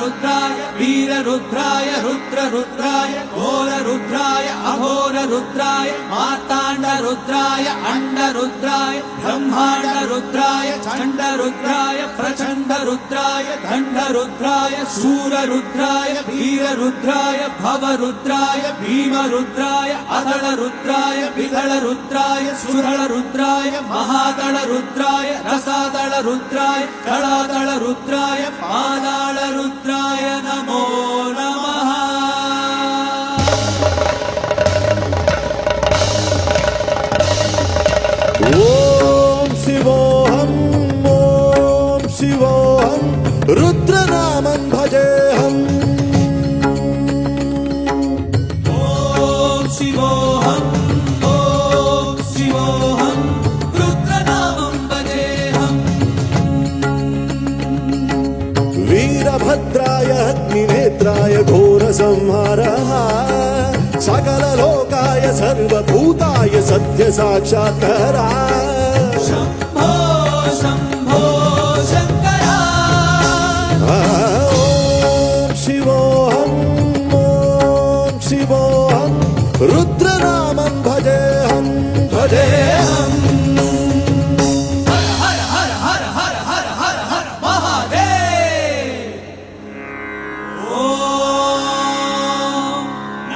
रुद्राय वीररुद्राय रुद्ररुद्राय घोररुद्राय अघोररुद्राय मार्ताण्डरुद्राय अण्डरुद्राय ब्रह्माण्डरुद्राय चण्डरुद्राय प्रचण्डरुद्राय दण्डरुद्राय शूररुद्राय वीररुद्राय भवरुद्राय भीमरुद्राय अधळरुद्राय विधळरुद्राय सुधळरुद्राय महादळरुद्राय रसादळरुद्राय दळादळरुद्राय पादाळरुद्राय नमो नमः। ओम शिवोऽहम् ओम शिवोऽहम् रुद्रनामं भजेऽहम्। ओम शिवोऽहम् ओम शिवोऽहम् रुद्रनामं भजेऽहम्। वीरभद्राय अग्निनेत्राय घोरसंहारः सकललोकाय सर्वभूताय सत्यसाक्षात्कारा। शम्भो शम्भो शङ्करा। ओम शिवोऽहम् रुद्रनामं भजेऽहम् भजेऽहम्। हर हर हर हर हर हर हर महादेव। ओम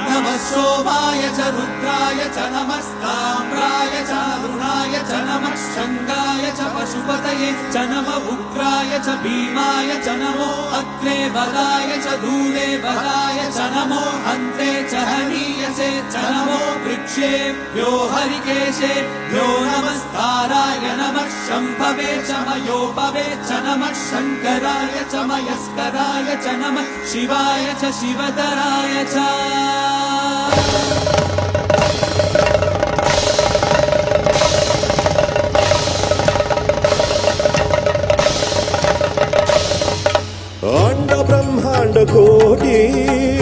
नमः सोमाय च रुद्राय च नमस्ताम्राय च अरुणाय च नमः शङ्गाय च पशुपतये च नमः उग्राय च भीमाय च नमो अग्ने बलाय च दूरे बलाय च नमो हन्त्रे च हनीयसे च नमो वृक्षेभ्यो हरिकेशेभ्यो नमस्ताराय नमः शम्भवे च मयोपवे च नमः शङ्कराय च मयस्कराय च नमः शिवाय च शिवतराय च। अंड ब्रह्मांड कोटि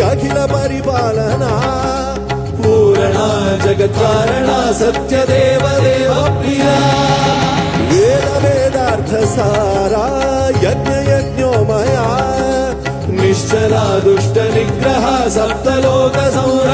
अखिल परिपालना पूरणा जगत्कारणा सत्यदेव देव प्रिया। वेद वेदार्थ सारा यज्ञ यज्ञोमया निश्चला दुष्ट निग्रह सप्तलोक संहारा।